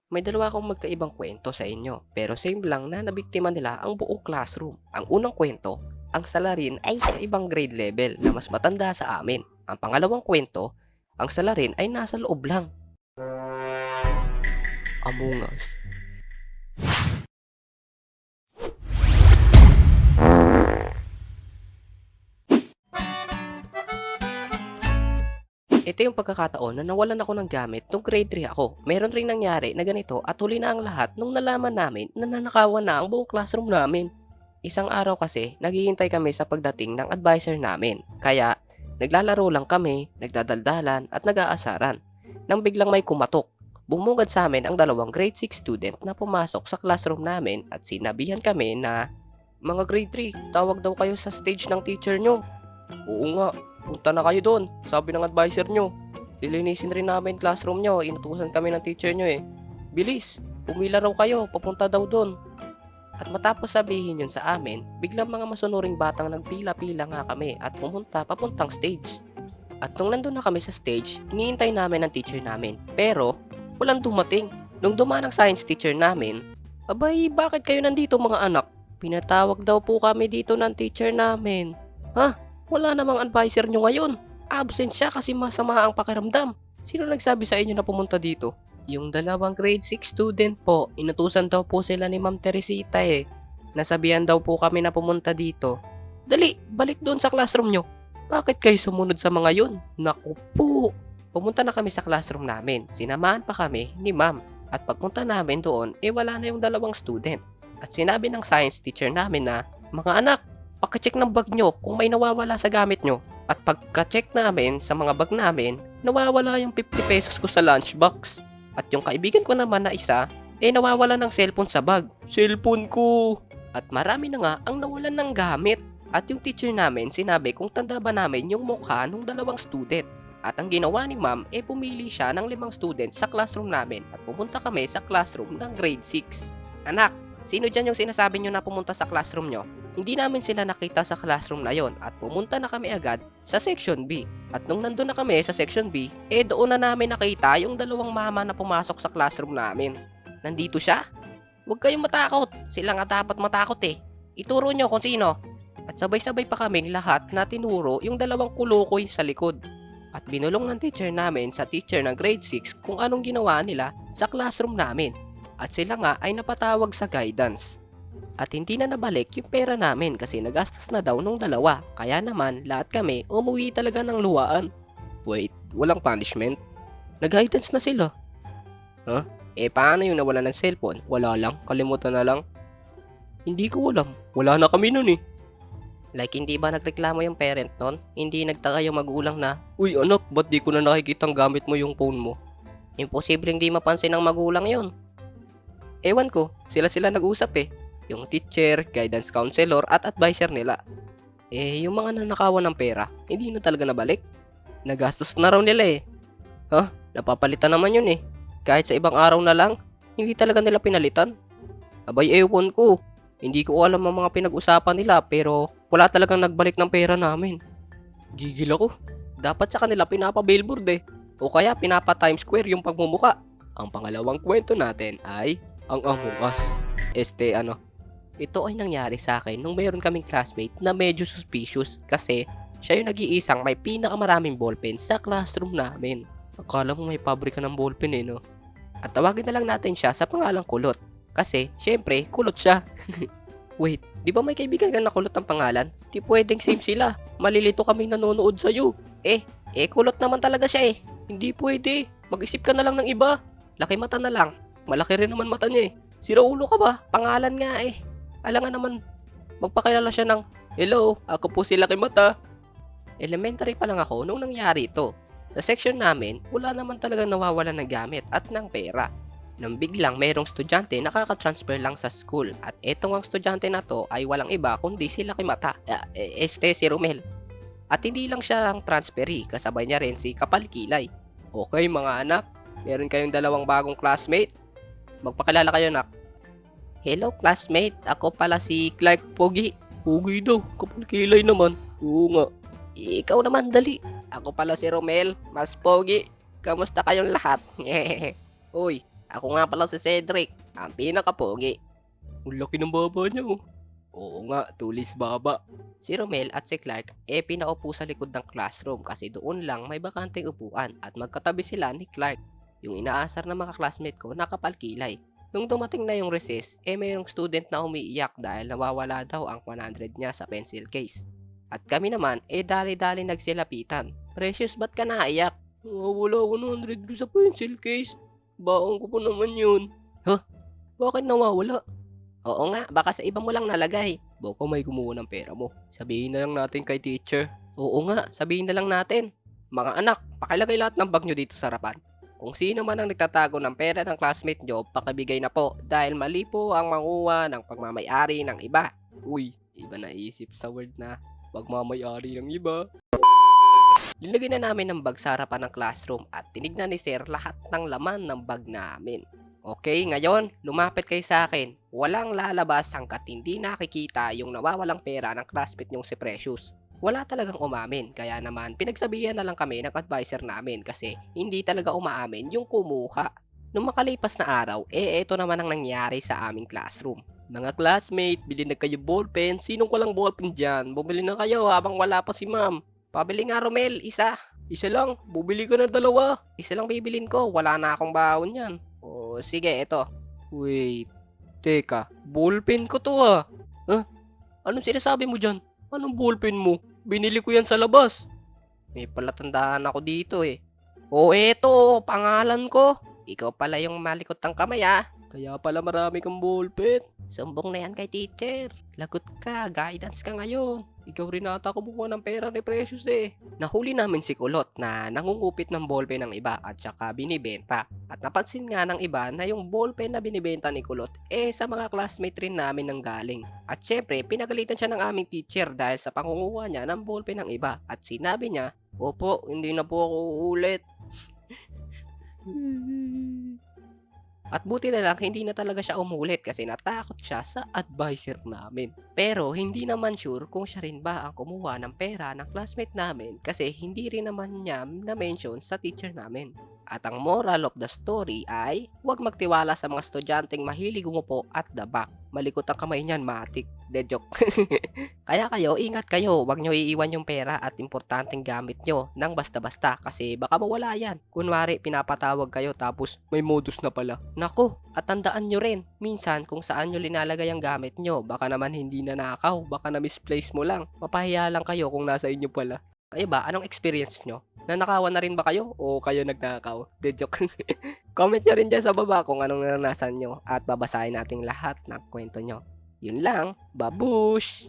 May dalawa akong magkaibang kwento sa inyo, pero same lang na nabiktima nila ang buong classroom. Ang unang kwento, ang salarin ay sa ibang grade level na mas matanda sa amin. Ang pangalawang kwento, ang salarin ay nasa loob lang. Among Us. Ito yung pagkakataon na nawalan ako ng gamit nung grade 3 ako. Meron ring nangyari na ganito at huli na ang lahat nung nalaman namin na nanakawan na ang buong classroom namin. Isang araw kasi, naghihintay kami sa pagdating ng advisor namin. Kaya, naglalaro lang kami, nagdadaldalan at nag-aasaran. Nang biglang may kumatok, bumungad sa amin ang dalawang grade 6 student na pumasok sa classroom namin at sinabihan kami na, "Mga grade 3, tawag daw kayo sa stage ng teacher nyo." "Oo nga, punta na kayo doon, sabi ng advisor nyo. Lilinisin rin namin classroom nyo, inutusan kami ng teacher nyo eh. Bilis, pumila raw kayo, papunta daw doon." At matapos sabihin yun sa amin, biglang mga masunuring batang nagpila-pila nga kami at pumunta papuntang stage. At nung nandun na kami sa stage, iniintay namin ang teacher namin. Pero, walang dumating. Nung dumaan ang science teacher namin, "Abay, bakit kayo nandito mga anak? Pinatawag daw po kami dito ng teacher namin." "Ha? Wala namang advisor nyo ngayon. Absent siya kasi masama ang pakiramdam. Sino nagsabi sa inyo na pumunta dito?" "Yung dalawang grade 6 student po, inutusan daw po sila ni Ma'am Teresita eh. Nasabihan daw po kami na pumunta dito." "Dali, balik doon sa classroom nyo. Bakit kayo sumunod sa mga yun?" Naku po. Pumunta na kami sa classroom namin. Sinamahan pa kami ni Ma'am. At pagpunta namin doon, wala na yung dalawang student. At sinabi ng science teacher namin na, "Mga anak, pakicheck ng bag nyo kung may nawawala sa gamit nyo." At pagka-check namin sa mga bag namin, nawawala yung 50 pesos ko sa lunchbox. At yung kaibigan ko naman na isa, nawawala ng cellphone sa bag. "Cellphone ko!" At marami na nga ang nawalan ng gamit. At yung teacher namin sinabi kung tanda ba namin yung mukha ng dalawang student. At ang ginawa ni ma'am, pumili siya ng 5 students sa classroom namin at pumunta kami sa classroom ng grade 6. "Anak, sino dyan yung sinasabi nyo na pumunta sa classroom nyo?" Hindi namin sila nakita sa classroom na yon at pumunta na kami agad sa section B. At nung nandun na kami sa section B, doon na namin nakita yung dalawang mama na pumasok sa classroom namin. "Nandito siya? Huwag kayong matakot. Sila nga dapat matakot eh. Ituro nyo kung sino." At sabay-sabay pa kaming lahat na tinuro yung dalawang kulukoy sa likod. At binulong ng teacher namin sa teacher ng grade 6 kung anong ginawa nila sa classroom namin. At sila nga ay napatawag sa guidance. At hindi na nabalik yung pera namin kasi nagastos na daw nung dalawa. Kaya naman lahat kami umuwi talaga ng luwaan. Wait, walang punishment? Nag-guidance na sila. Huh? Paano yung nawala ng cellphone? Wala lang, kalimutan na lang. Hindi ko alam, wala na kami nun eh. Like hindi ba nagreklamo yung parent nun? Hindi nagtaka yung magulang na, "Uy anak, ba't di ko na nakikitang gamit mo yung phone mo?" Imposibleng di mapansin ng magulang yon. Ewan ko, sila nag-usap eh. Yung teacher, guidance counselor at advisor nila. Yung mga nanakawan ng pera, hindi na talaga nabalik. Nagastos na raw nila eh. Ha? Napapalitan naman yun eh. Kahit sa ibang araw na lang, hindi talaga nila pinalitan. Abay ewan ko. Hindi ko alam ang mga pinag-usapan nila pero wala talagang nagbalik ng pera namin. Gigil ako. Dapat sa kanila pinapa-billboard eh. O kaya pinapa-Times Square yung pagmumuka. Ang pangalawang kwento natin ay ang Among Us. Ito ay nangyari sa akin nung mayroon kaming classmate na medyo suspicious kasi siya yung nag-iisang may pinakamaraming ballpen sa classroom namin. Akala mo may pabrika ng ballpen eh no? At tawagin na lang natin siya sa pangalang Kulot. Kasi, syempre, kulot siya. Wait, di ba may kaibigan ka na Kulot ang pangalan? Di pwedeng same sila. Malilito kaming nanonood sa'yo. Kulot naman talaga siya eh. Hindi pwede. Mag-isip ka na lang ng iba. Laki mata na lang. Malaki rin naman mata niya eh. Sira ulo ka ba? Pangalan nga eh. Alam nga naman, magpakilala siya ng, "Hello, ako po si Laki Mata." Elementary pa lang ako nung nangyari ito. Sa section namin, wala naman talagang nawawalan ng gamit at ng pera. Nang biglang mayroong estudyante nakaka-transfer lang sa school at etong ang estudyante na to ay walang iba kundi si Laki Mata, si Romel. At hindi lang siya lang transferee, kasabay niya rin si Kapal Kilay. Okay mga anak, meron kayong dalawang bagong classmate. Magpakilala kayo nak. "Hello classmate, ako pala si Clark Pogi." "Pogi daw, Kapal Kilay naman." "Oo nga." "Ikaw naman dali." "Ako pala si Romel, mas pogi. Kamusta kayong lahat?" "Oy, Ako nga pala si Cedric, ang pinakapogi. Ang laki ng baba niya oh. Oo nga, tulis baba. Si Romel at si Clark pinaupo sa likod ng classroom kasi doon lang may bakanteng upuan at magkatabi sila ni Clark. Yung inaasar na mga classmate ko nakapalkilay. Nung dumating na yung recess, mayroong student na umiiyak dahil nawawala daw ang 100 niya sa pencil case. At kami naman, dali-dali nagsilapitan. Precious, ba't ka naiyak? Nawawala 100 ko sa pencil case. Baon ko po naman yun. Huh? Bakit nawawala? Oo nga, baka sa iba mo lang nalagay. Baka may kumuha ng pera mo. Sabihin na lang natin kay teacher. Oo nga, sabihin na lang natin. Mga anak, pakilagay lahat ng bag nyo dito sa harapan. Kung sino man ang nagtatago ng pera ng classmate nyo, pakibigay na po dahil mali po ang manguha ng pagmamayari ng iba. Uy, iba na isip sa word na pagmamayari ng iba. Nilagay na namin ng bag sa harapan ng classroom at tinignan ni Sir lahat ng laman ng bag namin. Okay, ngayon, lumapit kayo sa akin. Walang lalabas hanggat hindi nakikita yung nawawalang pera ng classmate nyong si Precious. Wala talagang umamin, kaya naman pinagsabihan na lang kami ng advisor namin kasi hindi talaga umaamin yung kumuha. Nung makalipas na araw, ito naman ang nangyari sa aming classroom. Mga classmate, bili na kayo ballpen. Sinong walang ballpen dyan? Bumili na kayo habang wala pa si ma'am. Pabili nga Romel, isa. Isa lang, bubili ka na dalawa. Isa lang bibilin ko, wala na akong baon yan. O sige, ito. Wait, teka, ballpen ko to ah. Huh? Anong sinasabi mo dyan? Anong ballpen mo? Binili ko yan sa labas. May palatandaan ako dito eh. O eto, pangalan ko. Ikaw pala yung malikot ng kamay ah. Kaya pala marami kang ballpen. Sumbong na yan kay teacher. Lagot ka, guidance ka ngayon. Ikaw rin ata kumukuha ng pera ni Precious eh. Nahuli namin si Kulot na nangungupit ng ballpen ng iba at saka binibenta. At napansin nga ng iba na yung ballpen na binibenta ni Kulot sa mga classmate rin namin nang galing. At syempre, pinagalitan siya ng aming teacher dahil sa pangunguha niya ng ballpen ng iba. At sinabi niya, opo, hindi na po ako uulit. At buti na lang hindi na talaga siya umulit kasi natakot siya sa advisor namin. Pero hindi naman sure kung siya rin ba ang kumuha ng pera ng classmate namin kasi hindi rin naman niya na-mention sa teacher namin. At ang moral of the story ay huwag magtiwala sa mga estudyanteng mahilig umupo at dabak. Malikot ang kamay niyan, matik. De joke. Kaya kayo, ingat kayo. Huwag nyo iiwan yung pera at importanteng gamit nyo nang basta-basta kasi baka mawala yan. Kunwari, pinapatawag kayo tapos may modus na pala. Nako, at tandaan nyo rin, minsan kung saan nyo linalagay ang gamit nyo, baka naman hindi nanakaw, baka na-misplace mo lang. Mapahiya lang kayo kung nasa inyo pala. Kayo ba, anong experience nyo? Nanakawan na rin ba kayo o kayo nagnakaw? De joke. Comment nyo rin dyan sa baba kung anong naranasan nyo at babasahin natin lahat ng kwento nyo. Yun lang, babush!